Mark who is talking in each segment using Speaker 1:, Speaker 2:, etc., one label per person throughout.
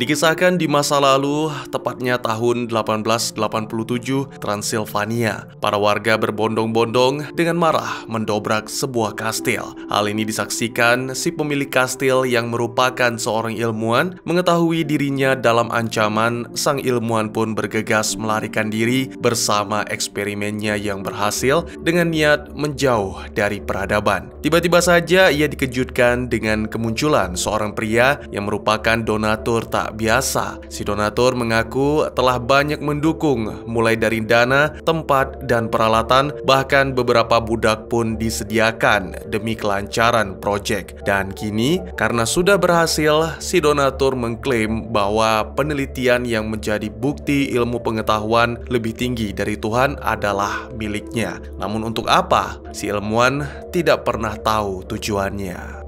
Speaker 1: Dikisahkan di masa lalu, tepatnya tahun 1887, Transilvania, para warga berbondong-bondong dengan marah mendobrak sebuah kastil. Hal ini disaksikan si pemilik kastil yang merupakan seorang ilmuwan. Mengetahui dirinya dalam ancaman, sang ilmuwan pun bergegas melarikan diri bersama eksperimennya yang berhasil dengan niat menjauh dari peradaban. Tiba-tiba saja ia dikejutkan dengan kemunculan seorang pria yang merupakan donatur tak biasa. Si donatur mengaku telah banyak mendukung, mulai dari dana, tempat, dan peralatan, bahkan beberapa budak pun disediakan demi kelancaran proyek. Dan kini, karena sudah berhasil, si donatur mengklaim bahwa penelitian yang menjadi bukti ilmu pengetahuan lebih tinggi dari Tuhan adalah miliknya. Namun untuk apa? Si ilmuwan tidak pernah tahu tujuannya.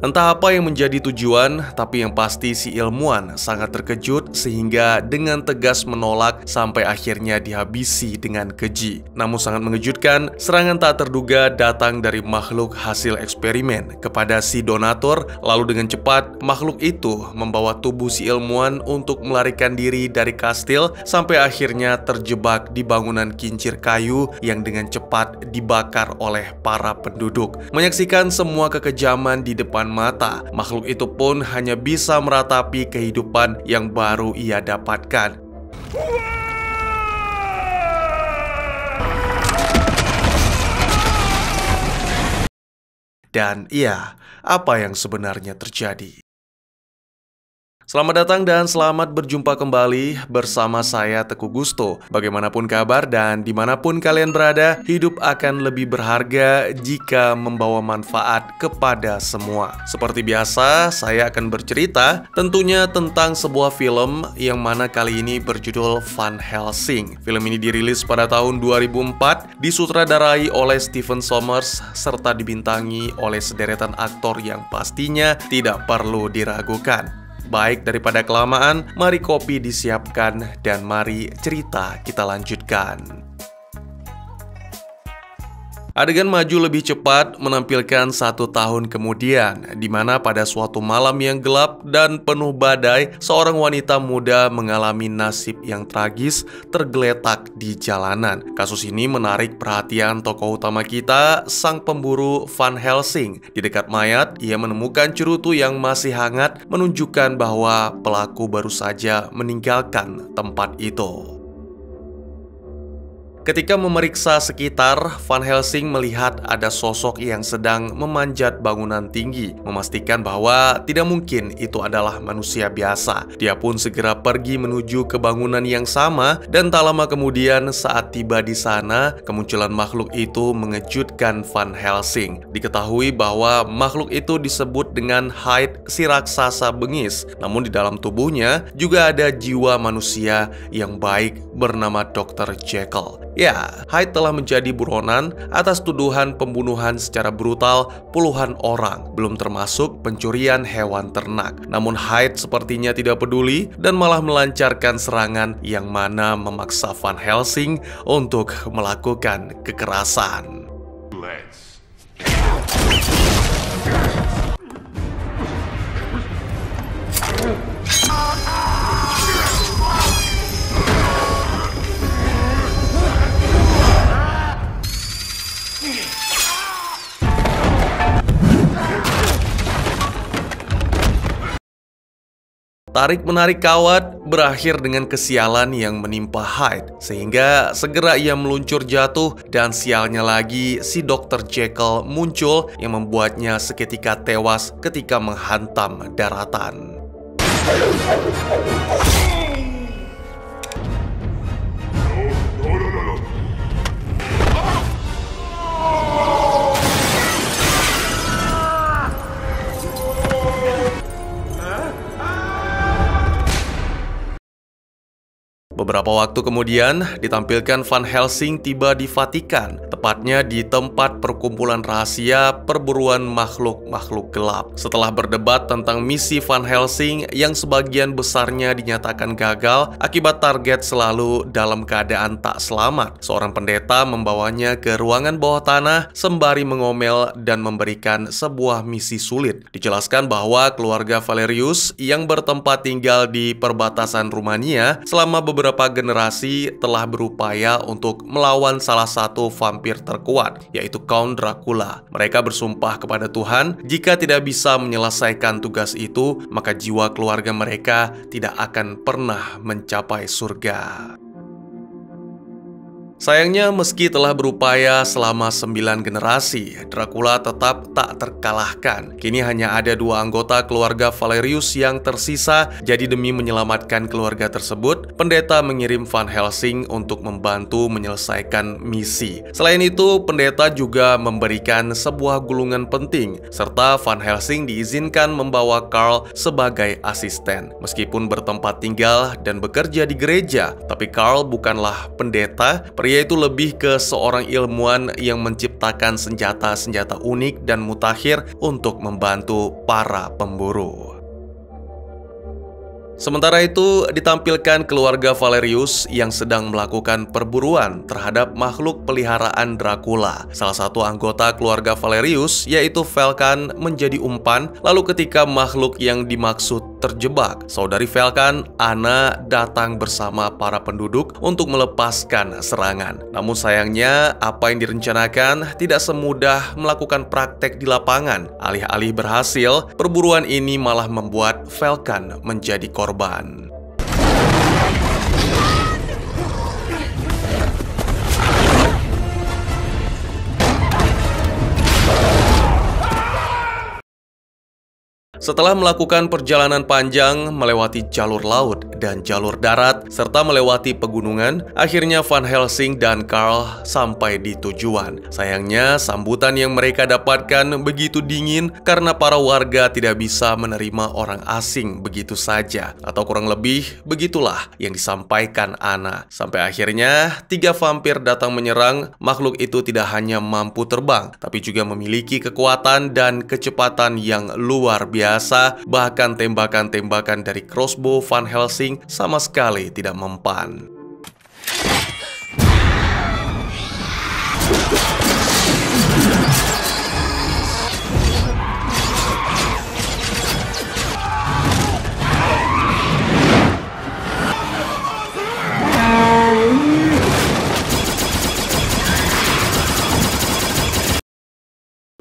Speaker 1: Entah apa yang menjadi tujuan, tapi yang pasti si ilmuwan sangat terkejut sehingga dengan tegas menolak sampai akhirnya dihabisi dengan keji. Namun sangat mengejutkan, serangan tak terduga datang dari makhluk hasil eksperimen kepada si donatur. Lalu dengan cepat, makhluk itu membawa tubuh si ilmuwan untuk melarikan diri dari kastil sampai akhirnya terjebak di bangunan kincir kayu yang dengan cepat dibakar oleh para penduduk. Menyaksikan semua kekejaman di depan mata, makhluk itu pun hanya bisa meratapi kehidupan yang baru ia dapatkan. Dan iya, apa yang sebenarnya terjadi? Selamat datang dan selamat berjumpa kembali bersama saya Teguh Gusto. Bagaimanapun kabar dan dimanapun kalian berada, hidup akan lebih berharga jika membawa manfaat kepada semua. Seperti biasa, saya akan bercerita tentunya tentang sebuah film yang mana kali ini berjudul Van Helsing. Film ini dirilis pada tahun 2004, disutradarai oleh Stephen Sommers, serta dibintangi oleh sederetan aktor yang pastinya tidak perlu diragukan. Baik daripada kelamaan, mari kopi disiapkan dan mari cerita kita lanjutkan. Adegan maju lebih cepat menampilkan 1 tahun kemudian, di mana pada suatu malam yang gelap dan penuh badai, seorang wanita muda mengalami nasib yang tragis tergeletak di jalanan. Kasus ini menarik perhatian tokoh utama kita, sang pemburu Van Helsing. Di dekat mayat, ia menemukan cerutu yang masih hangat, menunjukkan bahwa pelaku baru saja meninggalkan tempat itu. Ketika memeriksa sekitar, Van Helsing melihat ada sosok yang sedang memanjat bangunan tinggi, memastikan bahwa tidak mungkin itu adalah manusia biasa. Dia pun segera pergi menuju ke bangunan yang sama, dan tak lama kemudian saat tiba di sana, kemunculan makhluk itu mengejutkan Van Helsing. Diketahui bahwa makhluk itu disebut dengan Hyde, si raksasa bengis. Namun di dalam tubuhnya juga ada jiwa manusia yang baik bernama Dr. Jekyll. Ya, Hyde telah menjadi buronan atas tuduhan pembunuhan secara brutal puluhan orang, belum termasuk pencurian hewan ternak. Namun Hyde sepertinya tidak peduli dan malah melancarkan serangan yang mana memaksa Van Helsing untuk melakukan kekerasan. Tarik-menarik kawat berakhir dengan kesialan yang menimpa Hyde, sehingga segera ia meluncur jatuh dan sialnya lagi si Dr. Jekyll muncul yang membuatnya seketika tewas ketika menghantam daratan. Beberapa waktu kemudian, ditampilkan Van Helsing tiba di Vatikan, tepatnya di tempat perkumpulan rahasia perburuan makhluk-makhluk gelap. Setelah berdebat tentang misi Van Helsing yang sebagian besarnya dinyatakan gagal akibat target selalu dalam keadaan tak selamat, seorang pendeta membawanya ke ruangan bawah tanah sembari mengomel dan memberikan sebuah misi sulit. Dijelaskan bahwa keluarga Valerius yang bertempat tinggal di perbatasan Rumania selama beberapa generasi telah berupaya untuk melawan salah satu vampir terkuat, yaitu Count Dracula. Mereka bersumpah kepada Tuhan, jika tidak bisa menyelesaikan tugas itu, maka jiwa keluarga mereka tidak akan pernah mencapai surga. Sayangnya, meski telah berupaya selama 9 generasi, Dracula tetap tak terkalahkan. Kini hanya ada 2 anggota keluarga Valerius yang tersisa, jadi demi menyelamatkan keluarga tersebut, pendeta mengirim Van Helsing untuk membantu menyelesaikan misi. Selain itu, pendeta juga memberikan sebuah gulungan penting, serta Van Helsing diizinkan membawa Carl sebagai asisten. Meskipun bertempat tinggal dan bekerja di gereja, tapi Carl bukanlah pendeta. Pria itu lebih ke seorang ilmuwan yang menciptakan senjata-senjata unik dan mutakhir untuk membantu para pemburu. Sementara itu, ditampilkan keluarga Valerius yang sedang melakukan perburuan terhadap makhluk peliharaan Dracula. Salah satu anggota keluarga Valerius, yaitu Falkan, menjadi umpan. Lalu ketika makhluk yang dimaksud terjebak, saudari Falkan, Anna, datang bersama para penduduk untuk melepaskan serangan. Namun sayangnya, apa yang direncanakan tidak semudah melakukan praktek di lapangan. Alih-alih berhasil, perburuan ini malah membuat Falkan menjadi korban. Setelah melakukan perjalanan panjang melewati jalur laut dan jalur darat, serta melewati pegunungan, akhirnya Van Helsing dan Carl sampai di tujuan. Sayangnya, sambutan yang mereka dapatkan begitu dingin karena para warga tidak bisa menerima orang asing begitu saja. Atau kurang lebih, begitulah yang disampaikan Anna. Sampai akhirnya, 3 vampir datang menyerang. Makhluk itu tidak hanya mampu terbang, tapi juga memiliki kekuatan dan kecepatan yang luar biasa. Bahkan tembakan-tembakan dari crossbow Van Helsing sama sekali tidak mempan.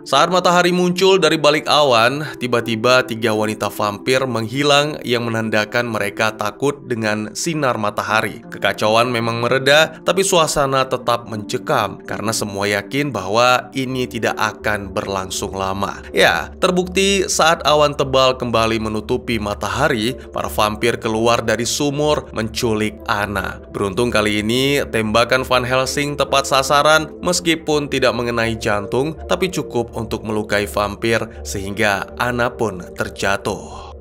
Speaker 1: Saat matahari muncul dari balik awan, tiba-tiba 3 wanita vampir menghilang yang menandakan mereka takut dengan sinar matahari. Kekacauan memang mereda, tapi suasana tetap mencekam karena semua yakin bahwa ini tidak akan berlangsung lama. Ya, terbukti saat awan tebal kembali menutupi matahari, para vampir keluar dari sumur menculik Anna. Beruntung kali ini, tembakan Van Helsing tepat sasaran meskipun tidak mengenai jantung, tapi cukup untuk melukai vampir sehingga Anna pun terjatuh.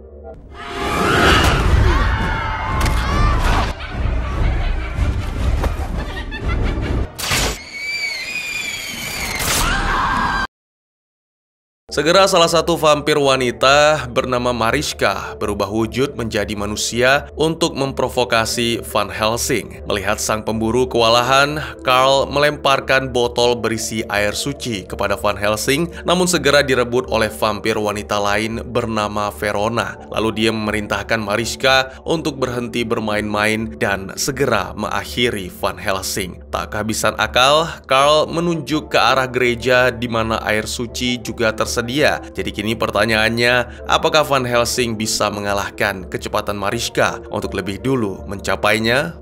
Speaker 1: Segera salah satu vampir wanita bernama Mariska berubah wujud menjadi manusia untuk memprovokasi Van Helsing. Melihat sang pemburu kewalahan, Carl melemparkan botol berisi air suci kepada Van Helsing, namun segera direbut oleh vampir wanita lain bernama Verona. Lalu dia memerintahkan Mariska untuk berhenti bermain-main dan segera mengakhiri Van Helsing. Tak kehabisan akal, Carl menunjuk ke arah gereja di mana air suci juga tersedia. Jadi kini pertanyaannya, apakah Van Helsing bisa mengalahkan kecepatan Mariska untuk lebih dulu mencapainya?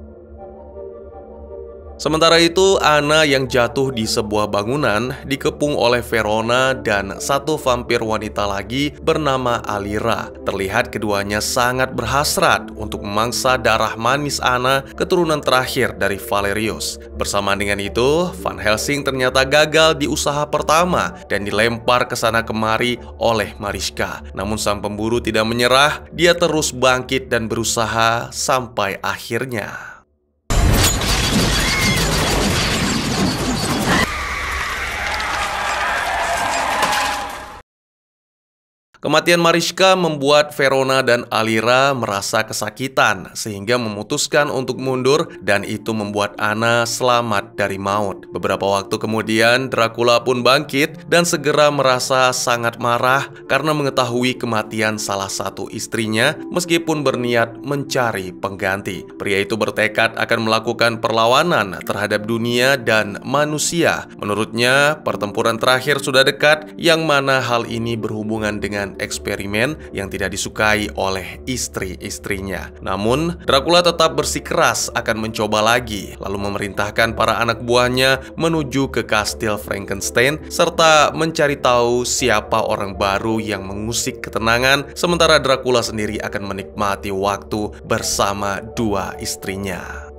Speaker 1: Sementara itu, Anna yang jatuh di sebuah bangunan dikepung oleh Verona dan satu vampir wanita lagi bernama Alira. Terlihat keduanya sangat berhasrat untuk memangsa darah manis Anna, keturunan terakhir dari Valerius. Bersamaan dengan itu, Van Helsing ternyata gagal di usaha pertama dan dilempar ke sana kemari oleh Mariska. Namun sang pemburu tidak menyerah, dia terus bangkit dan berusaha sampai akhirnya. Kematian Marischka membuat Verona dan Alira merasa kesakitan sehingga memutuskan untuk mundur, dan itu membuat Anna selamat dari maut. Beberapa waktu kemudian Dracula pun bangkit dan segera merasa sangat marah karena mengetahui kematian salah satu istrinya meskipun berniat mencari pengganti. Pria itu bertekad akan melakukan perlawanan terhadap dunia dan manusia. Menurutnya, pertempuran terakhir sudah dekat, yang mana hal ini berhubungan dengan eksperimen yang tidak disukai oleh istri-istrinya. Namun, Dracula tetap bersikeras akan mencoba lagi, lalu memerintahkan para anak buahnya menuju ke kastil Frankenstein serta mencari tahu siapa orang baru yang mengusik ketenangan, sementara Dracula sendiri akan menikmati waktu bersama dua istrinya.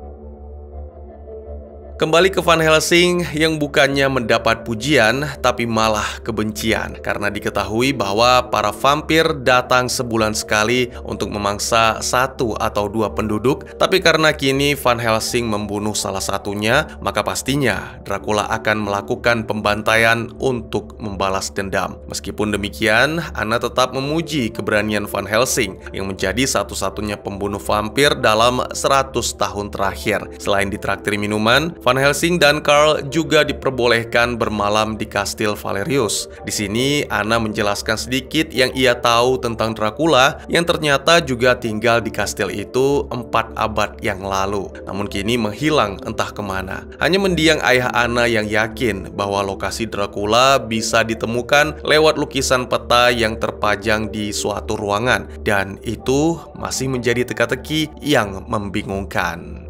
Speaker 1: Kembali ke Van Helsing yang bukannya mendapat pujian, tapi malah kebencian karena diketahui bahwa para vampir datang sebulan sekali untuk memangsa satu atau dua penduduk. Tapi karena kini Van Helsing membunuh salah satunya, maka pastinya Dracula akan melakukan pembantaian untuk membalas dendam. Meskipun demikian, Anna tetap memuji keberanian Van Helsing yang menjadi satu-satunya pembunuh vampir dalam 100 tahun terakhir. Selain ditraktir minuman, Van Helsing dan Karl juga diperbolehkan bermalam di kastil Valerius. Di sini, Anna menjelaskan sedikit yang ia tahu tentang Dracula yang ternyata juga tinggal di kastil itu 4 abad yang lalu, namun kini menghilang entah kemana. Hanya mendiang ayah Anna yang yakin bahwa lokasi Dracula bisa ditemukan lewat lukisan peta yang terpajang di suatu ruangan, dan itu masih menjadi teka-teki yang membingungkan.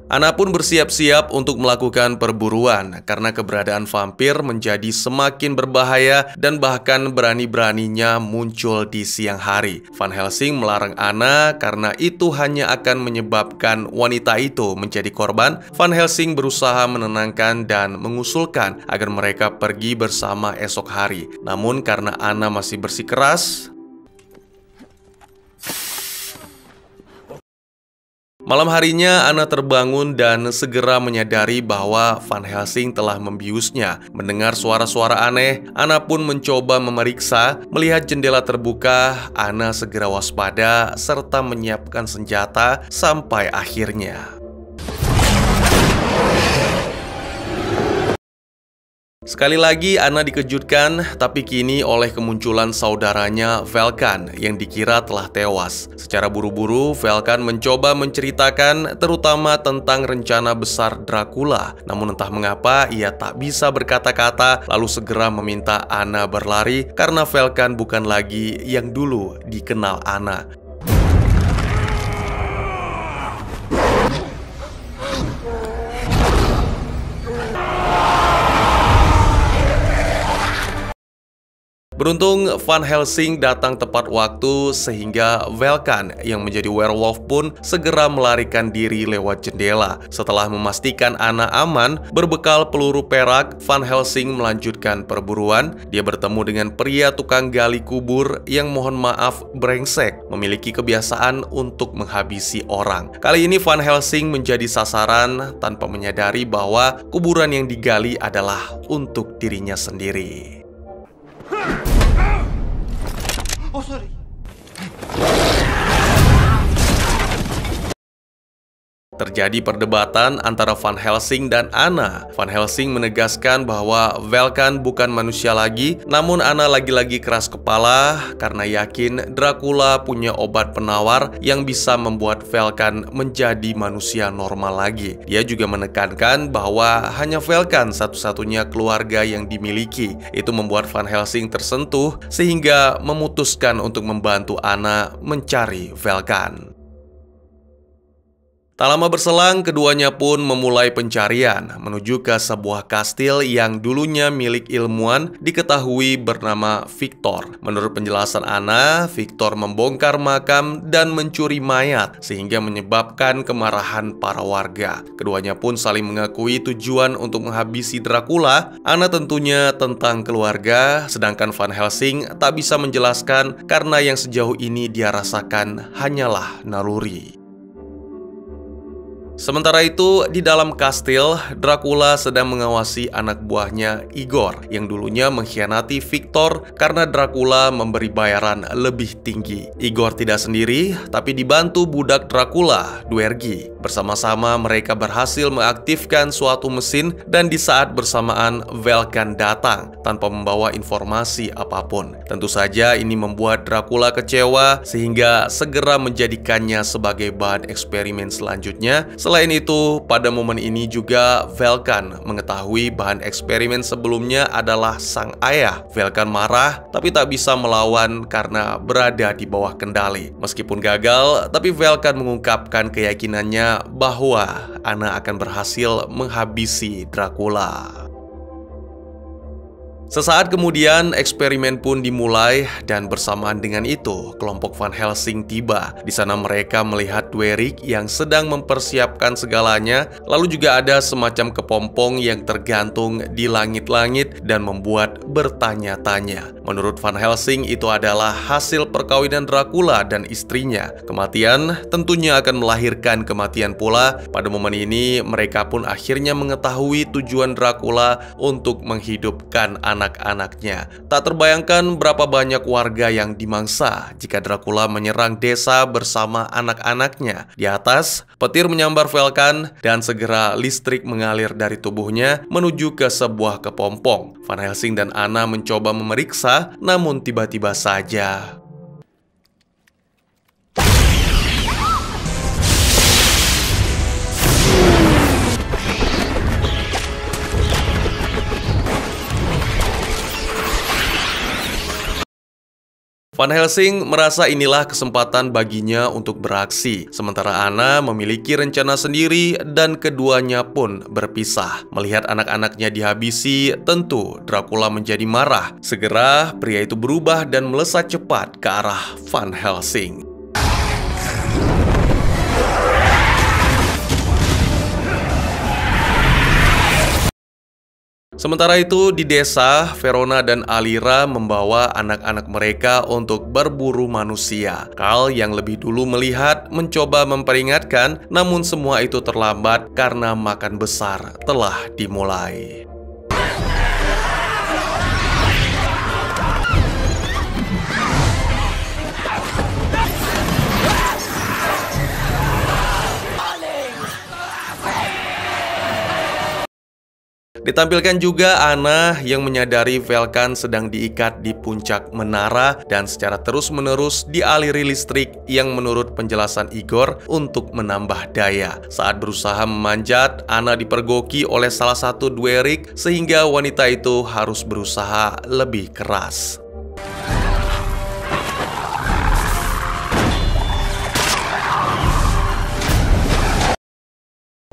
Speaker 1: Anna pun bersiap-siap untuk melakukan perburuan karena keberadaan vampir menjadi semakin berbahaya dan bahkan berani-beraninya muncul di siang hari. Van Helsing melarang Anna karena itu hanya akan menyebabkan wanita itu menjadi korban. Van Helsing berusaha menenangkan dan mengusulkan agar mereka pergi bersama esok hari. Namun karena Anna masih bersikeras, malam harinya Anna terbangun dan segera menyadari bahwa Van Helsing telah membiusnya. Mendengar suara-suara aneh, Anna pun mencoba memeriksa. Melihat jendela terbuka, Anna segera waspada serta menyiapkan senjata sampai akhirnya sekali lagi Anna dikejutkan, tapi kini oleh kemunculan saudaranya Velkan yang dikira telah tewas. Secara buru-buru, Velkan mencoba menceritakan terutama tentang rencana besar Dracula. Namun entah mengapa ia tak bisa berkata-kata, lalu segera meminta Anna berlari karena Velkan bukan lagi yang dulu dikenal Anna. Beruntung Van Helsing datang tepat waktu sehingga Velkan yang menjadi werewolf pun segera melarikan diri lewat jendela. Setelah memastikan Anna aman, berbekal peluru perak, Van Helsing melanjutkan perburuan. Dia bertemu dengan pria tukang gali kubur yang mohon maaf brengsek, memiliki kebiasaan untuk menghabisi orang. Kali ini Van Helsing menjadi sasaran tanpa menyadari bahwa kuburan yang digali adalah untuk dirinya sendiri. Oh, sorry. Terjadi perdebatan antara Van Helsing dan Anna. Van Helsing menegaskan bahwa Velkan bukan manusia lagi, namun Anna lagi-lagi keras kepala karena yakin Dracula punya obat penawar yang bisa membuat Velkan menjadi manusia normal lagi. Dia juga menekankan bahwa hanya Velkan satu-satunya keluarga yang dimiliki. Itu membuat Van Helsing tersentuh sehingga memutuskan untuk membantu Anna mencari Velkan. Tak lama berselang, keduanya pun memulai pencarian menuju ke sebuah kastil yang dulunya milik ilmuwan diketahui bernama Victor. Menurut penjelasan Anna, Victor membongkar makam dan mencuri mayat sehingga menyebabkan kemarahan para warga. Keduanya pun saling mengakui tujuan untuk menghabisi Dracula. Anna tentunya tentang keluarga, sedangkan Van Helsing tak bisa menjelaskan karena yang sejauh ini dia rasakan hanyalah naluri. Sementara itu, di dalam kastil, Dracula sedang mengawasi anak buahnya Igor yang dulunya mengkhianati Victor karena Dracula memberi bayaran lebih tinggi. Igor tidak sendiri, tapi dibantu budak Dracula, Dwergi. Bersama-sama mereka berhasil mengaktifkan suatu mesin dan di saat bersamaan Velkan datang tanpa membawa informasi apapun. Tentu saja ini membuat Dracula kecewa sehingga segera menjadikannya sebagai bahan eksperimen selanjutnya. Selain itu, pada momen ini juga Velkan mengetahui bahan eksperimen sebelumnya adalah sang ayah. Velkan marah tapi tak bisa melawan karena berada di bawah kendali. Meskipun gagal, tapi Velkan mengungkapkan keyakinannya bahwa Anna akan berhasil menghabisi Dracula. Sesaat kemudian, eksperimen pun dimulai dan bersamaan dengan itu, kelompok Van Helsing tiba. Di sana mereka melihat Dwerik yang sedang mempersiapkan segalanya, lalu juga ada semacam kepompong yang tergantung di langit-langit dan membuat bertanya-tanya. Menurut Van Helsing, itu adalah hasil perkawinan Dracula dan istrinya. Kematian tentunya akan melahirkan kematian pula. Pada momen ini, mereka pun akhirnya mengetahui tujuan Dracula untuk menghidupkan anak-anaknya. Tak terbayangkan berapa banyak warga yang dimangsa jika Dracula menyerang desa bersama anak-anaknya. Di atas, petir menyambar Velkan dan segera listrik mengalir dari tubuhnya menuju ke sebuah kepompong. Van Helsing dan Anna mencoba memeriksa, namun tiba-tiba saja Van Helsing merasa inilah kesempatan baginya untuk beraksi, sementara Anna memiliki rencana sendiri dan keduanya pun berpisah. Melihat anak-anaknya dihabisi, tentu Dracula menjadi marah. Segera, pria itu berubah dan melesat cepat ke arah Van Helsing. Sementara itu, di desa, Verona dan Alira membawa anak-anak mereka untuk berburu manusia. Carl yang lebih dulu melihat mencoba memperingatkan, namun semua itu terlambat karena makan besar telah dimulai. Ditampilkan juga Anna yang menyadari Velkan sedang diikat di puncak menara dan secara terus-menerus dialiri listrik yang menurut penjelasan Igor untuk menambah daya. Saat berusaha memanjat, Anna dipergoki oleh salah satu Dwerik sehingga wanita itu harus berusaha lebih keras.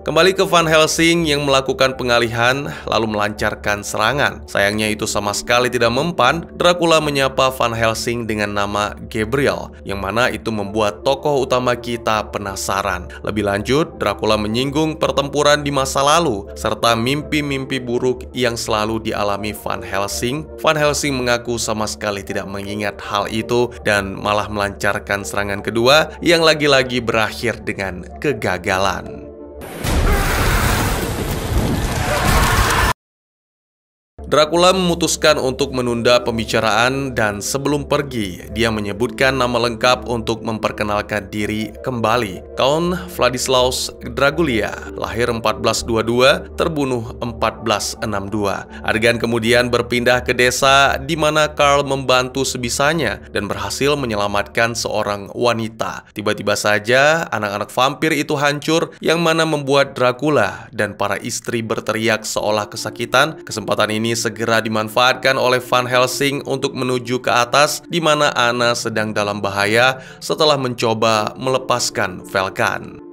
Speaker 1: Kembali ke Van Helsing yang melakukan pengalihan lalu melancarkan serangan. Sayangnya itu sama sekali tidak mempan. Dracula menyapa Van Helsing dengan nama Gabriel, yang mana itu membuat tokoh utama kita penasaran. Lebih lanjut, Dracula menyinggung pertempuran di masa lalu serta mimpi-mimpi buruk yang selalu dialami Van Helsing. Van Helsing mengaku sama sekali tidak mengingat hal itu dan malah melancarkan serangan kedua yang lagi-lagi berakhir dengan kegagalan. Dracula memutuskan untuk menunda pembicaraan dan sebelum pergi, dia menyebutkan nama lengkap untuk memperkenalkan diri kembali. Count Vladislaus Dragulia, lahir 1422, terbunuh 1462. Adegan kemudian berpindah ke desa di mana Carl membantu sebisanya dan berhasil menyelamatkan seorang wanita. Tiba-tiba saja anak-anak vampir itu hancur yang mana membuat Dracula dan para istri berteriak seolah kesakitan. Kesempatan ini segera dimanfaatkan oleh Van Helsing untuk menuju ke atas di mana Anna sedang dalam bahaya setelah mencoba melepaskan Velkan.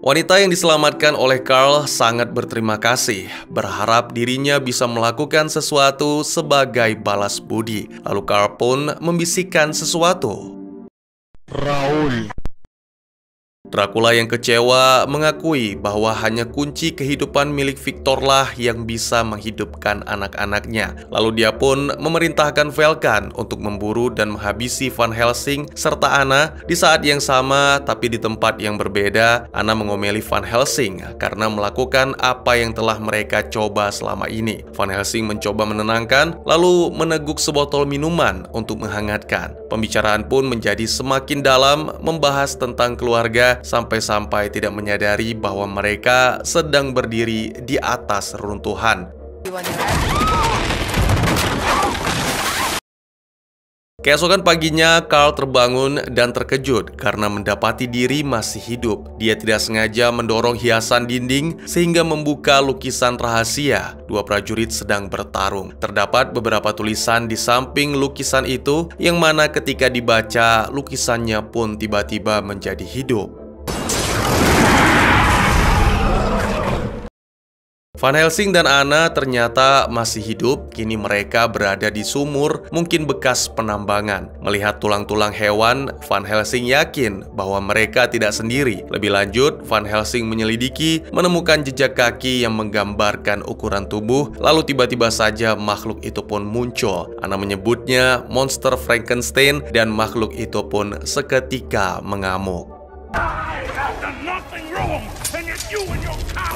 Speaker 1: Wanita yang diselamatkan oleh Carl sangat berterima kasih, berharap dirinya bisa melakukan sesuatu sebagai balas budi. Lalu Carl pun membisikkan sesuatu.
Speaker 2: Raul,
Speaker 1: Dracula yang kecewa mengakui bahwa hanya kunci kehidupan milik Victor lah yang bisa menghidupkan anak-anaknya. Lalu dia pun memerintahkan Vulcan untuk memburu dan menghabisi Van Helsing serta Anna. Di saat yang sama tapi di tempat yang berbeda, Anna mengomeli Van Helsing karena melakukan apa yang telah mereka coba selama ini. Van Helsing mencoba menenangkan, lalu meneguk sebotol minuman untuk menghangatkan. Pembicaraan pun menjadi semakin dalam, membahas tentang keluarga sampai-sampai tidak menyadari bahwa mereka sedang berdiri di atas reruntuhan. Keesokan paginya, Carl terbangun dan terkejut karena mendapati diri masih hidup. Dia tidak sengaja mendorong hiasan dinding sehingga membuka lukisan rahasia. Dua prajurit sedang bertarung. Terdapat beberapa tulisan di samping lukisan itu, yang mana ketika dibaca, lukisannya pun tiba-tiba menjadi hidup. Van Helsing dan Anna ternyata masih hidup. Kini mereka berada di sumur, mungkin bekas penambangan. Melihat tulang-tulang hewan, Van Helsing yakin bahwa mereka tidak sendiri. Lebih lanjut, Van Helsing menyelidiki, menemukan jejak kaki yang menggambarkan ukuran tubuh. Lalu tiba-tiba saja makhluk itu pun muncul. Anna menyebutnya monster Frankenstein, dan makhluk itu pun seketika mengamuk.
Speaker 2: I have done nothing wrong, and yet you and your cow.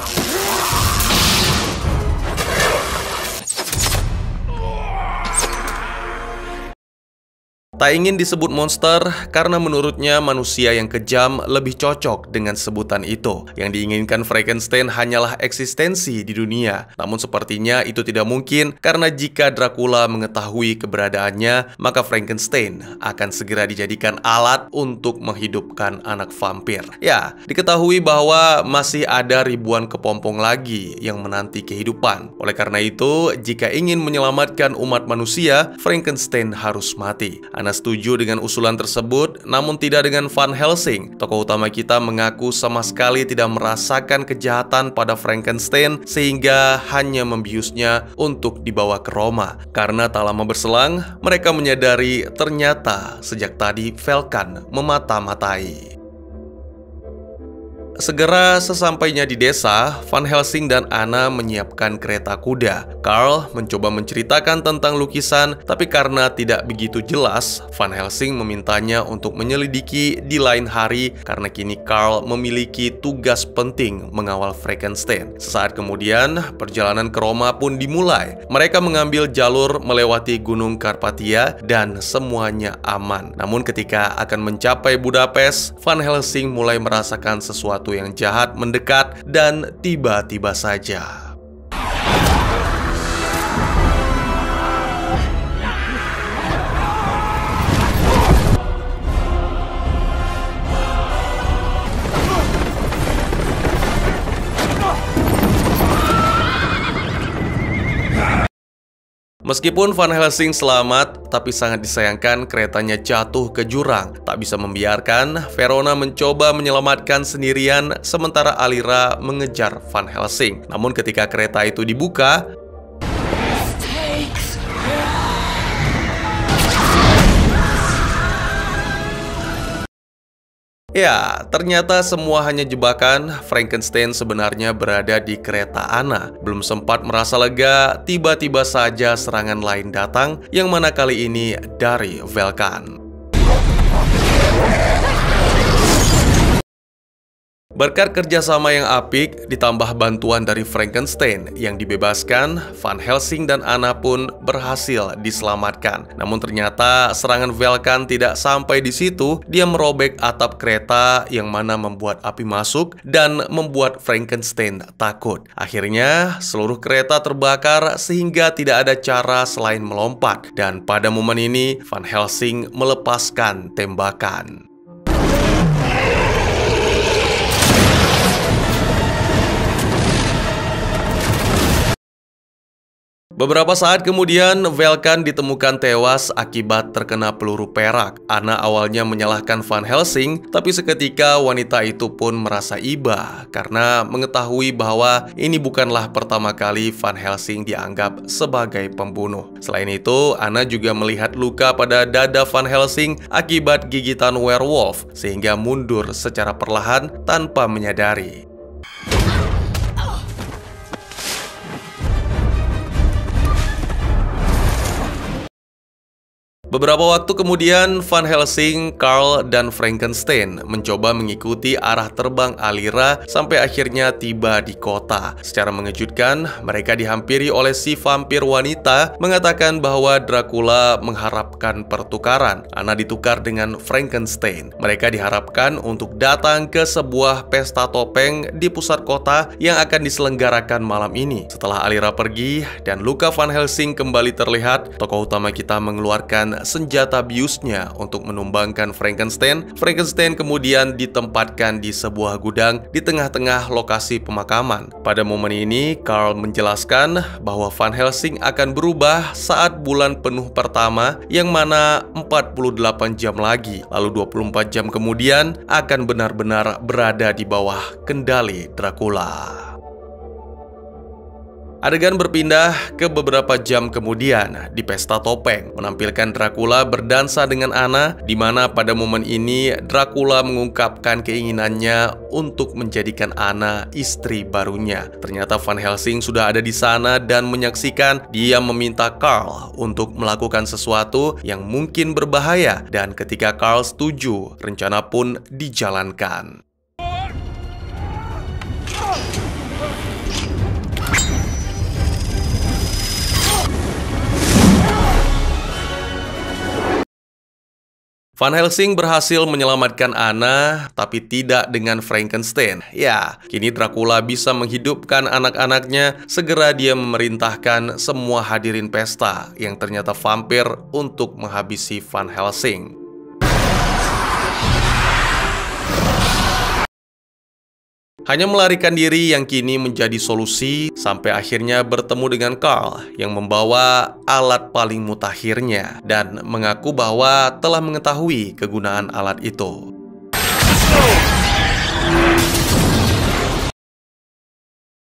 Speaker 1: Tak ingin disebut monster karena menurutnya manusia yang kejam lebih cocok dengan sebutan itu. Yang diinginkan Frankenstein hanyalah eksistensi di dunia. Namun sepertinya itu tidak mungkin karena jika Dracula mengetahui keberadaannya, maka Frankenstein akan segera dijadikan alat untuk menghidupkan anak vampir. Ya, diketahui bahwa masih ada ribuan kepompong lagi yang menanti kehidupan. Oleh karena itu, jika ingin menyelamatkan umat manusia, Frankenstein harus mati. Anna setuju dengan usulan tersebut, namun tidak dengan Van Helsing. Tokoh utama kita mengaku sama sekali tidak merasakan kejahatan pada Frankenstein, sehingga hanya membiusnya untuk dibawa ke Roma. Karena tak lama berselang, mereka menyadari ternyata sejak tadi Vulcan memata-matai. Segera sesampainya di desa, Van Helsing dan Anna menyiapkan kereta kuda. Carl mencoba menceritakan tentang lukisan, tapi karena tidak begitu jelas, Van Helsing memintanya untuk menyelidiki di lain hari karena kini Carl memiliki tugas penting mengawal Frankenstein. Sesaat kemudian, perjalanan ke Roma pun dimulai. Mereka mengambil jalur melewati Gunung Karpatia dan semuanya aman. Namun ketika akan mencapai Budapest, Van Helsing mulai merasakan sesuatu yang jahat mendekat dan tiba-tiba saja. Meskipun Van Helsing selamat, tapi sangat disayangkan keretanya jatuh ke jurang. Tak bisa membiarkan Verona mencoba menyelamatkan sendirian, sementara Alira mengejar Van Helsing. Namun ketika kereta itu dibuka, ya, ternyata semua hanya jebakan. Frankenstein sebenarnya berada di kereta Anna. Belum sempat merasa lega, tiba-tiba saja serangan lain datang, yang mana kali ini dari Vulcan. Berkat kerjasama yang apik, ditambah bantuan dari Frankenstein yang dibebaskan, Van Helsing dan Anna pun berhasil diselamatkan. Namun ternyata serangan Vulcan tidak sampai di situ. Dia merobek atap kereta yang mana membuat api masuk dan membuat Frankenstein takut. Akhirnya seluruh kereta terbakar sehingga tidak ada cara selain melompat. Dan pada momen ini Van Helsing melepaskan tembakan. Beberapa saat kemudian, Vulcan ditemukan tewas akibat terkena peluru perak. Anna awalnya menyalahkan Van Helsing, tapi seketika wanita itu pun merasa iba karena mengetahui bahwa ini bukanlah pertama kali Van Helsing dianggap sebagai pembunuh. Selain itu, Anna juga melihat luka pada dada Van Helsing akibat gigitan werewolf, sehingga mundur secara perlahan tanpa menyadari. Beberapa waktu kemudian, Van Helsing, Carl, dan Frankenstein mencoba mengikuti arah terbang Alira sampai akhirnya tiba di kota. Secara mengejutkan, mereka dihampiri oleh si vampir wanita mengatakan bahwa Dracula mengharapkan pertukaran. Anna ditukar dengan Frankenstein. Mereka diharapkan untuk datang ke sebuah pesta topeng di pusat kota yang akan diselenggarakan malam ini. Setelah Alira pergi dan luka Van Helsing kembali terlihat, tokoh utama kita mengeluarkan senjata biusnya untuk menumbangkan Frankenstein. Frankenstein kemudian ditempatkan di sebuah gudang di tengah-tengah lokasi pemakaman. Pada momen ini, Carl menjelaskan bahwa Van Helsing akan berubah saat bulan penuh pertama, yang mana 48 jam lagi, lalu 24 jam kemudian akan benar-benar berada di bawah kendali Dracula. Adegan berpindah ke beberapa jam kemudian di pesta topeng, menampilkan Dracula berdansa dengan Anna, di mana pada momen ini Dracula mengungkapkan keinginannya untuk menjadikan Anna istri barunya. Ternyata Van Helsing sudah ada di sana dan menyaksikan. Dia meminta Carl untuk melakukan sesuatu yang mungkin berbahaya, dan ketika Carl setuju, rencana pun dijalankan. Van Helsing berhasil menyelamatkan Anna, tapi tidak dengan Frankenstein. Ya, kini Dracula bisa menghidupkan anak-anaknya. Segera dia memerintahkan semua hadirin pesta yang ternyata vampir untuk menghabisi Van Helsing. Hanya melarikan diri yang kini menjadi solusi, sampai akhirnya bertemu dengan Carl yang membawa alat paling mutakhirnya dan mengaku bahwa telah mengetahui kegunaan alat itu.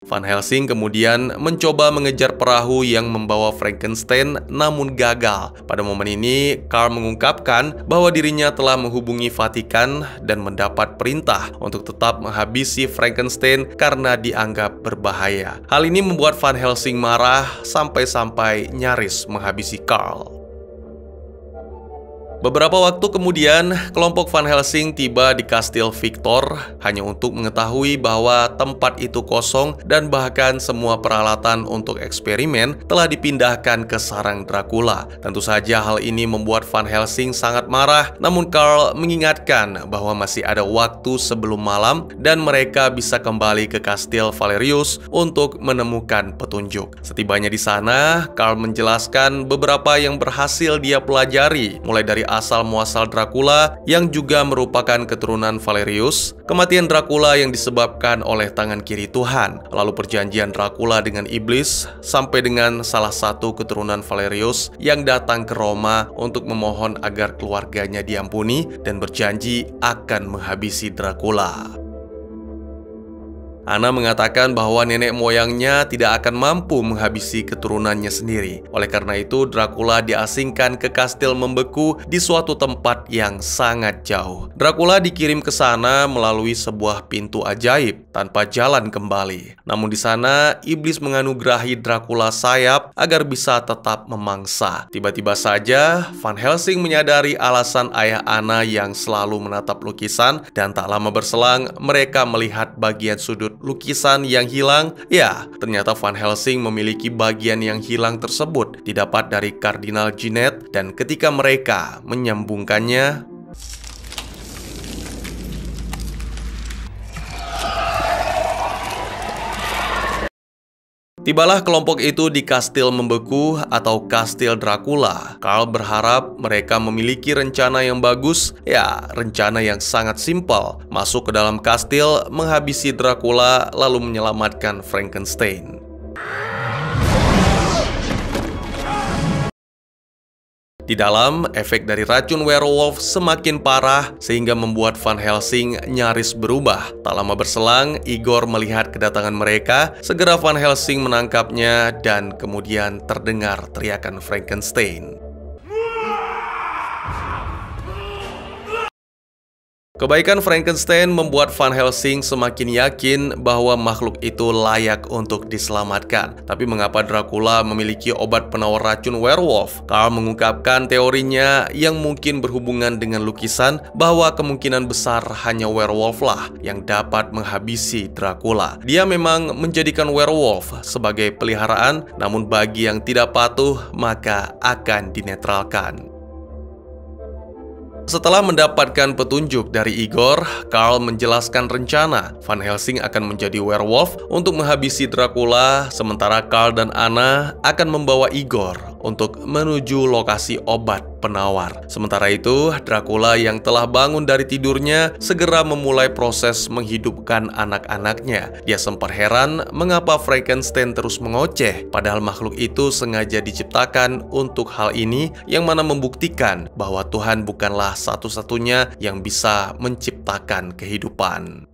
Speaker 1: Van Helsing kemudian mencoba mengejar perahu yang membawa Frankenstein, namun gagal. Pada momen ini, Carl mengungkapkan bahwa dirinya telah menghubungi Vatikan dan mendapat perintah untuk tetap menghabisi Frankenstein karena dianggap berbahaya. Hal ini membuat Van Helsing marah sampai-sampai nyaris menghabisi Carl. Beberapa waktu kemudian, kelompok Van Helsing tiba di Kastil Victor hanya untuk mengetahui bahwa tempat itu kosong dan bahkan semua peralatan untuk eksperimen telah dipindahkan ke sarang Dracula. Tentu saja hal ini membuat Van Helsing sangat marah, namun Carl mengingatkan bahwa masih ada waktu sebelum malam dan mereka bisa kembali ke Kastil Valerius untuk menemukan petunjuk. Setibanya di sana, Carl menjelaskan beberapa yang berhasil dia pelajari, mulai dari asal-muasal Dracula yang juga merupakan keturunan Valerius, kematian Dracula yang disebabkan oleh tangan kiri Tuhan, lalu perjanjian Dracula dengan iblis, sampai dengan salah satu keturunan Valerius yang datang ke Roma untuk memohon agar keluarganya diampuni dan berjanji akan menghabisi Dracula. Anna mengatakan bahwa nenek moyangnya tidak akan mampu menghabisi keturunannya sendiri. Oleh karena itu, Dracula diasingkan ke kastil membeku di suatu tempat yang sangat jauh. Dracula dikirim ke sana melalui sebuah pintu ajaib tanpa jalan kembali. Namun di sana, iblis menganugerahi Dracula sayap agar bisa tetap memangsa. Tiba-tiba saja, Van Helsing menyadari alasan ayah Anna yang selalu menatap lukisan, dan tak lama berselang, mereka melihat bagian sudut lukisan yang hilang. Ya, ternyata Van Helsing memiliki bagian yang hilang tersebut didapat dari Kardinal Jeanette, dan ketika mereka menyambungkannya, tibalah kelompok itu di kastil membeku atau kastil Dracula. Carl berharap mereka memiliki rencana yang bagus, ya, rencana yang sangat simpel. Masuk ke dalam kastil, menghabisi Dracula, lalu menyelamatkan Frankenstein. Di dalam, efek dari racun werewolf semakin parah sehingga membuat Van Helsing nyaris berubah. Tak lama berselang, Igor melihat kedatangan mereka. Segera Van Helsing menangkapnya dan kemudian terdengar teriakan Frankenstein. Kebaikan Frankenstein membuat Van Helsing semakin yakin bahwa makhluk itu layak untuk diselamatkan. Tapi mengapa Dracula memiliki obat penawar racun werewolf? Carl mengungkapkan teorinya yang mungkin berhubungan dengan lukisan bahwa kemungkinan besar hanya werewolf lah yang dapat menghabisi Dracula. Dia memang menjadikan werewolf sebagai peliharaan, namun bagi yang tidak patuh maka akan dinetralkan. Setelah mendapatkan petunjuk dari Igor, Carl menjelaskan rencana Van Helsing akan menjadi werewolf untuk menghabisi Dracula, sementara Carl dan Anna akan membawa Igor untuk menuju lokasi obat penawar. Sementara itu, Dracula yang telah bangun dari tidurnya segera memulai proses menghidupkan anak-anaknya. Dia sempat heran mengapa Frankenstein terus mengoceh, padahal makhluk itu sengaja diciptakan untuk hal ini, yang mana membuktikan bahwa Tuhan bukanlah satu-satunya yang bisa menciptakan kehidupan.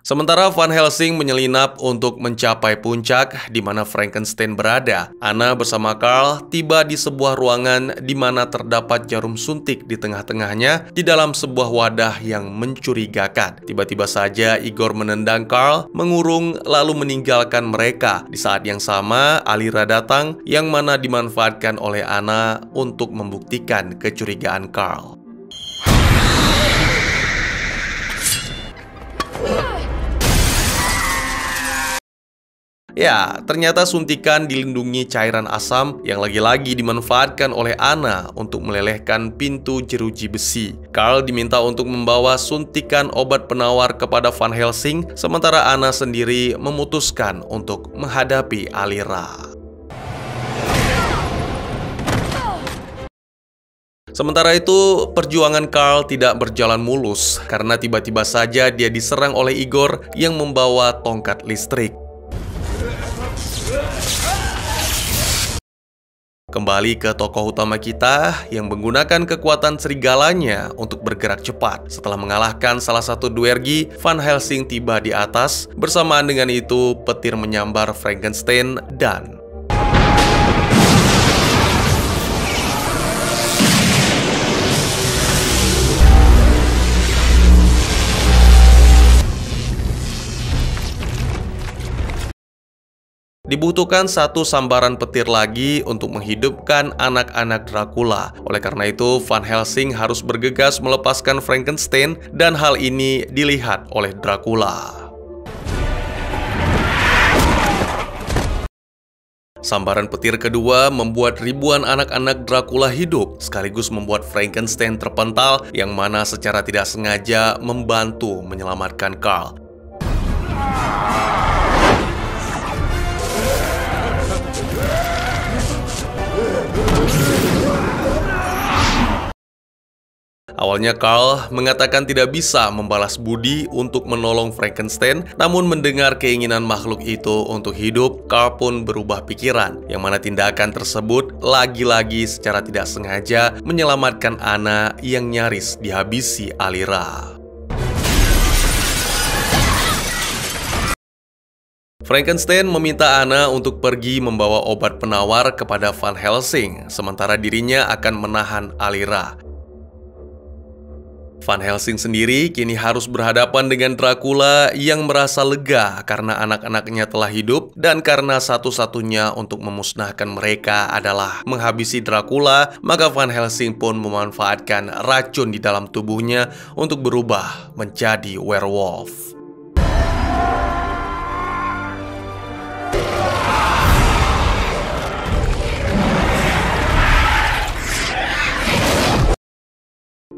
Speaker 1: Sementara Van Helsing menyelinap untuk mencapai puncak di mana Frankenstein berada. Anna bersama Carl tiba di sebuah ruangan di mana terdapat jarum suntik di tengah-tengahnya di dalam sebuah wadah yang mencurigakan. Tiba-tiba saja Igor menendang Carl, mengurung lalu meninggalkan mereka. Di saat yang sama, Alira datang yang mana dimanfaatkan oleh Anna untuk membuktikan kecurigaan Carl. Ya, ternyata suntikan dilindungi cairan asam yang lagi-lagi dimanfaatkan oleh Anna untuk melelehkan pintu jeruji besi. Carl diminta untuk membawa suntikan obat penawar kepada Van Helsing, sementara Anna sendiri memutuskan untuk menghadapi Alira. Sementara itu, perjuangan Carl tidak berjalan mulus karena tiba-tiba saja dia diserang oleh Igor yang membawa tongkat listrik. Kembali ke tokoh utama kita yang menggunakan kekuatan serigalanya untuk bergerak cepat. Setelah mengalahkan salah satu duergi, Van Helsing tiba di atas. Bersamaan dengan itu, petir menyambar Frankenstein dan dibutuhkan satu sambaran petir lagi untuk menghidupkan anak-anak Dracula. Oleh karena itu, Van Helsing harus bergegas melepaskan Frankenstein dan hal ini dilihat oleh Dracula. Sambaran petir kedua membuat ribuan anak-anak Dracula hidup, sekaligus membuat Frankenstein terpental yang mana secara tidak sengaja membantu menyelamatkan Carl. Awalnya Carl mengatakan tidak bisa membalas budi untuk menolong Frankenstein, namun mendengar keinginan makhluk itu untuk hidup, Carl pun berubah pikiran, yang mana tindakan tersebut lagi-lagi secara tidak sengaja menyelamatkan Anna yang nyaris dihabisi Alira. Frankenstein meminta Anna untuk pergi membawa obat penawar kepada Van Helsing, sementara dirinya akan menahan Alira. Van Helsing sendiri kini harus berhadapan dengan Dracula yang merasa lega karena anak-anaknya telah hidup dan karena satu-satunya untuk memusnahkan mereka adalah menghabisi Dracula, maka Van Helsing pun memanfaatkan racun di dalam tubuhnya untuk berubah menjadi werewolf.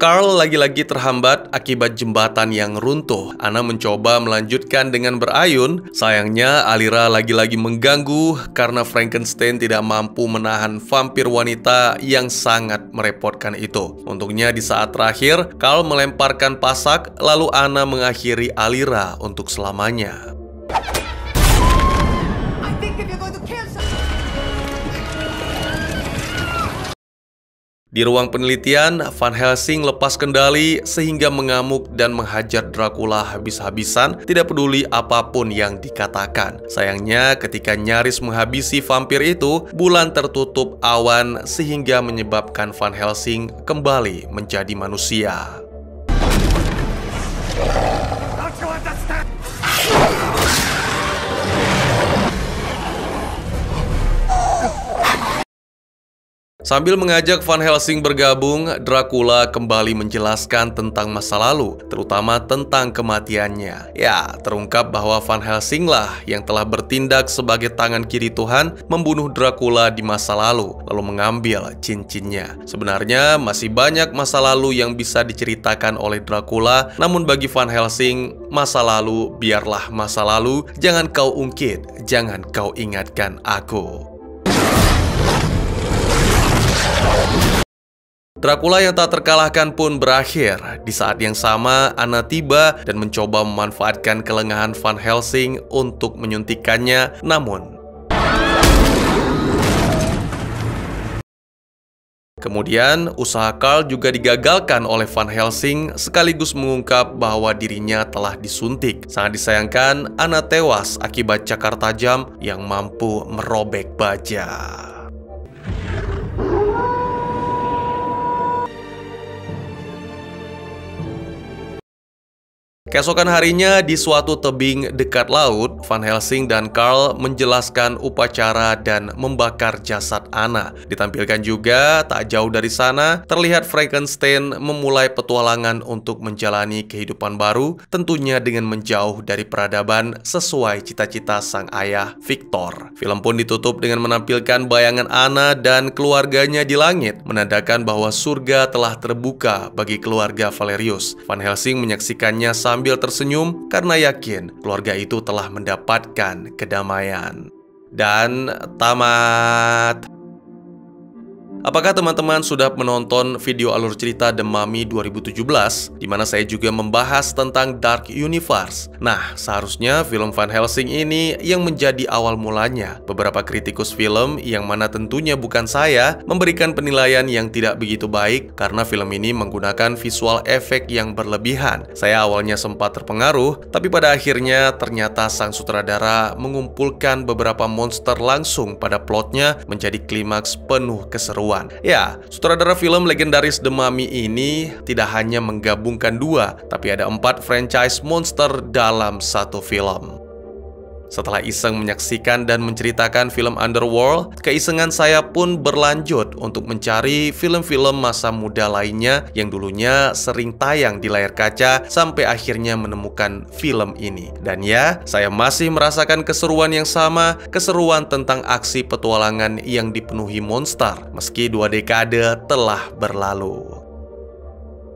Speaker 1: Carl lagi-lagi terhambat akibat jembatan yang runtuh. Anna mencoba melanjutkan dengan berayun. Sayangnya Alira lagi-lagi mengganggu karena Frankenstein tidak mampu menahan vampir wanita yang sangat merepotkan itu. Untungnya di saat terakhir, Carl melemparkan pasak, lalu Anna mengakhiri Alira untuk selamanya. Di ruang penelitian, Van Helsing lepas kendali sehingga mengamuk dan menghajar Dracula habis-habisan, tidak peduli apapun yang dikatakan. Sayangnya, ketika nyaris menghabisi vampir itu, bulan tertutup awan sehingga menyebabkan Van Helsing kembali menjadi manusia.
Speaker 2: Don't you understand?
Speaker 1: Sambil mengajak Van Helsing bergabung, Dracula kembali menjelaskan tentang masa lalu, terutama tentang kematiannya. Ya, terungkap bahwa Van Helsing lah yang telah bertindak sebagai tangan kiri Tuhan, membunuh Dracula di masa lalu, lalu mengambil cincinnya. Sebenarnya masih banyak masa lalu yang bisa diceritakan oleh Dracula, namun bagi Van Helsing, masa lalu biarlah masa lalu, jangan kau ungkit, jangan kau ingatkan aku. Dracula yang tak terkalahkan pun berakhir. Di saat yang sama, Anna tiba dan mencoba memanfaatkan kelengahan Van Helsing untuk menyuntikkannya, namun kemudian usaha Carl juga digagalkan oleh Van Helsing, sekaligus mengungkap bahwa dirinya telah disuntik. Sangat disayangkan, Anna tewas akibat cakar tajam yang mampu merobek baja. Keesokan harinya, di suatu tebing dekat laut, Van Helsing dan Carl menjelaskan upacara dan membakar jasad Anna. Ditampilkan juga, tak jauh dari sana, terlihat Frankenstein memulai petualangan untuk menjalani kehidupan baru, tentunya dengan menjauh dari peradaban sesuai cita-cita sang ayah, Victor. Film pun ditutup dengan menampilkan bayangan Anna dan keluarganya di langit, menandakan bahwa surga telah terbuka bagi keluarga Valerius. Van Helsing menyaksikannya sambil tersenyum karena yakin keluarga itu telah mendapatkan kedamaian. Dan tamat. Apakah teman-teman sudah menonton video alur cerita The Mummy 2017, di mana saya juga membahas tentang Dark Universe? Nah, seharusnya film Van Helsing ini yang menjadi awal mulanya. Beberapa kritikus film, yang mana tentunya bukan saya, memberikan penilaian yang tidak begitu baik karena film ini menggunakan visual efek yang berlebihan. Saya awalnya sempat terpengaruh, tapi pada akhirnya ternyata sang sutradara mengumpulkan beberapa monster langsung pada plotnya menjadi klimaks penuh keseruan. Ya, sutradara film legendaris The Mummy ini tidak hanya menggabungkan 2, tapi ada 4 franchise monster dalam satu film. Setelah iseng menyaksikan dan menceritakan film Underworld, keisengan saya pun berlanjut untuk mencari film-film masa muda lainnya yang dulunya sering tayang di layar kaca sampai akhirnya menemukan film ini. Dan ya, saya masih merasakan keseruan yang sama, keseruan tentang aksi petualangan yang dipenuhi monster, meski 2 dekade telah berlalu.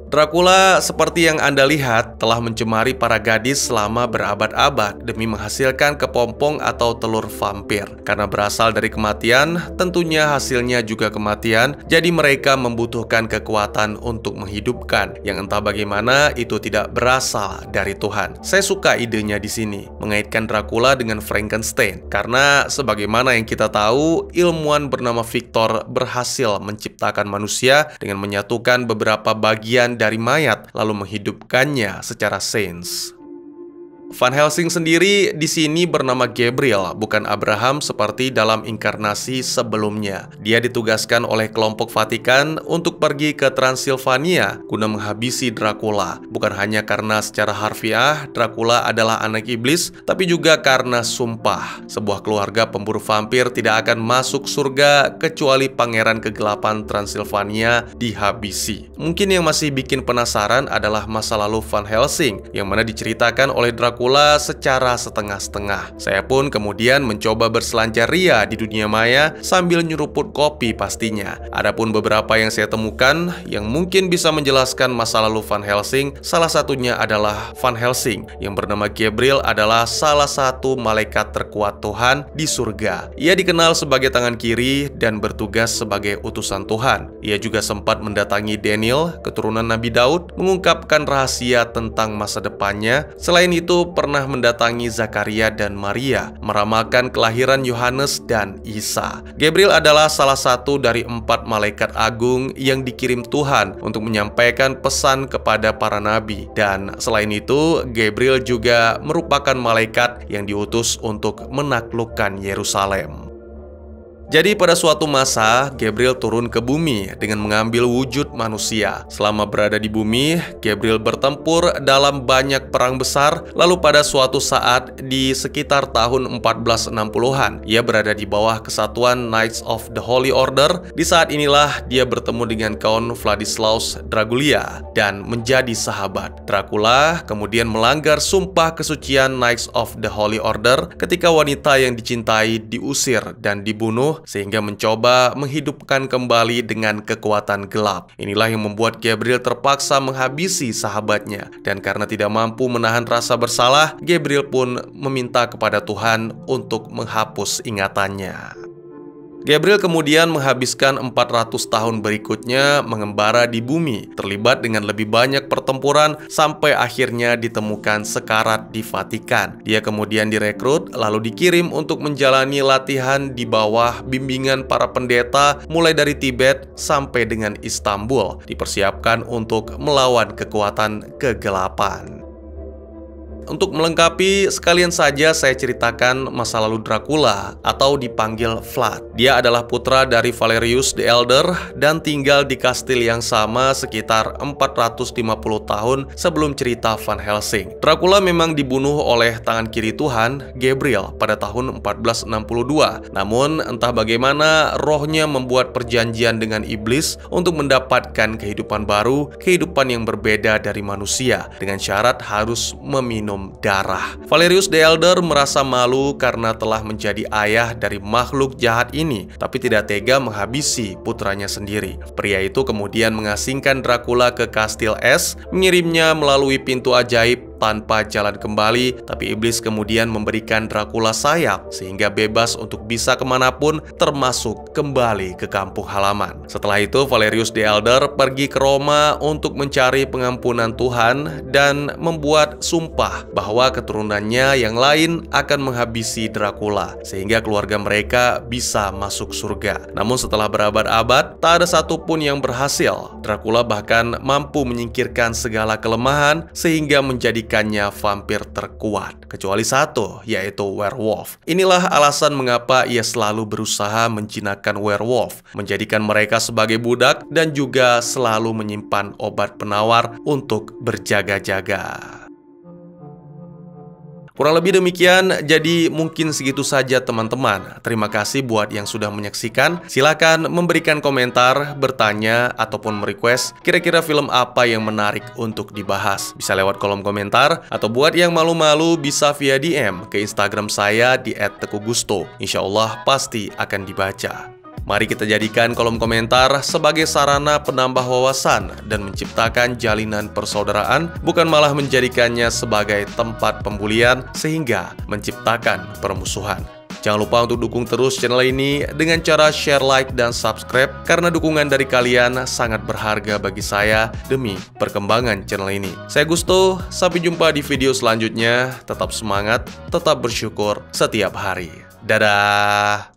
Speaker 1: Dracula, seperti yang Anda lihat, telah mencemari para gadis selama berabad-abad demi menghasilkan kepompong atau telur vampir. Karena berasal dari kematian, tentunya hasilnya juga kematian, jadi mereka membutuhkan kekuatan untuk menghidupkan, yang entah bagaimana itu tidak berasal dari Tuhan. Saya suka idenya di sini, mengaitkan Dracula dengan Frankenstein, karena sebagaimana yang kita tahu, ilmuwan bernama Victor berhasil menciptakan manusia dengan menyatukan beberapa bagian dari mayat lalu menghidupkannya secara sains. Van Helsing sendiri di sini bernama Gabriel, bukan Abraham seperti dalam inkarnasi sebelumnya. Dia ditugaskan oleh kelompok Vatikan untuk pergi ke Transilvania guna menghabisi Dracula. Bukan hanya karena secara harfiah Dracula adalah anak iblis, tapi juga karena sumpah. Sebuah keluarga pemburu vampir tidak akan masuk surga kecuali pangeran kegelapan Transilvania dihabisi. Mungkin yang masih bikin penasaran adalah masa lalu Van Helsing, yang mana diceritakan oleh Dracula secara setengah-setengah. Saya pun kemudian mencoba berselancar ria di dunia maya sambil nyeruput kopi pastinya. Adapun beberapa yang saya temukan yang mungkin bisa menjelaskan masa lalu Van Helsing, salah satunya adalah Van Helsing yang bernama Gabriel adalah salah satu malaikat terkuat Tuhan di surga. Ia dikenal sebagai tangan kiri dan bertugas sebagai utusan Tuhan. Ia juga sempat mendatangi Daniel, keturunan Nabi Daud, mengungkapkan rahasia tentang masa depannya. Selain itu, itu pernah mendatangi Zakaria dan Maria, meramalkan kelahiran Yohanes dan Isa. Gabriel adalah salah satu dari 4 malaikat agung yang dikirim Tuhan untuk menyampaikan pesan kepada para nabi. Dan selain itu, Gabriel juga merupakan malaikat yang diutus untuk menaklukkan Yerusalem. Jadi pada suatu masa, Gabriel turun ke bumi dengan mengambil wujud manusia. Selama berada di bumi, Gabriel bertempur dalam banyak perang besar. Lalu pada suatu saat di sekitar tahun 1460-an, ia berada di bawah kesatuan Knights of the Holy Order. Di saat inilah dia bertemu dengan Count Vladislaus Dracula dan menjadi sahabat. Dracula kemudian melanggar sumpah kesucian Knights of the Holy Order ketika wanita yang dicintai diusir dan dibunuh, sehingga mencoba menghidupkan kembali dengan kekuatan gelap. Inilah yang membuat Gabriel terpaksa menghabisi sahabatnya. Dan karena tidak mampu menahan rasa bersalah, Gabriel pun meminta kepada Tuhan untuk menghapus ingatannya. Gabriel kemudian menghabiskan 400 tahun berikutnya mengembara di bumi, terlibat dengan lebih banyak pertempuran sampai akhirnya ditemukan sekarat di Vatikan. Dia kemudian direkrut lalu dikirim untuk menjalani latihan di bawah bimbingan para pendeta mulai dari Tibet sampai dengan Istanbul, dipersiapkan untuk melawan kekuatan kegelapan. Untuk melengkapi, sekalian saja saya ceritakan masa lalu Dracula atau dipanggil Vlad. Dia adalah putra dari Valerius the Elder dan tinggal di kastil yang sama sekitar 450 tahun sebelum cerita Van Helsing. Dracula memang dibunuh oleh tangan kiri Tuhan, Gabriel, pada tahun 1462. Namun, entah bagaimana rohnya membuat perjanjian dengan iblis untuk mendapatkan kehidupan baru, kehidupan yang berbeda dari manusia, dengan syarat harus meminum darah. Valerius the Elder merasa malu karena telah menjadi ayah dari makhluk jahat ini, tapi tidak tega menghabisi putranya sendiri. Pria itu kemudian mengasingkan Dracula ke Kastil Es, mengirimnya melalui pintu ajaib tanpa jalan kembali, tapi iblis kemudian memberikan Dracula sayap sehingga bebas untuk bisa kemanapun, termasuk kembali ke kampung halaman. Setelah itu, Valerius the Elder pergi ke Roma untuk mencari pengampunan Tuhan dan membuat sumpah bahwa keturunannya yang lain akan menghabisi Dracula sehingga keluarga mereka bisa masuk surga. Namun setelah berabad-abad, tak ada satupun yang berhasil. Dracula bahkan mampu menyingkirkan segala kelemahan sehingga menjadikannya vampir terkuat, kecuali satu, yaitu werewolf. Inilah alasan mengapa ia selalu berusaha menjinakkan werewolf, menjadikan mereka sebagai budak dan juga selalu menyimpan obat penawar untuk berjaga-jaga. Kurang lebih demikian, jadi mungkin segitu saja teman-teman. Terima kasih buat yang sudah menyaksikan. Silakan memberikan komentar, bertanya, ataupun merequest kira-kira film apa yang menarik untuk dibahas. Bisa lewat kolom komentar, atau buat yang malu-malu bisa via DM ke Instagram saya di @tekugusto. Insya Allah pasti akan dibaca. Mari kita jadikan kolom komentar sebagai sarana penambah wawasan dan menciptakan jalinan persaudaraan, bukan malah menjadikannya sebagai tempat pembulian sehingga menciptakan permusuhan. Jangan lupa untuk dukung terus channel ini dengan cara share, like, dan subscribe, karena dukungan dari kalian sangat berharga bagi saya demi perkembangan channel ini. Saya Gusto, sampai jumpa di video selanjutnya. Tetap semangat, tetap bersyukur setiap hari. Dadah!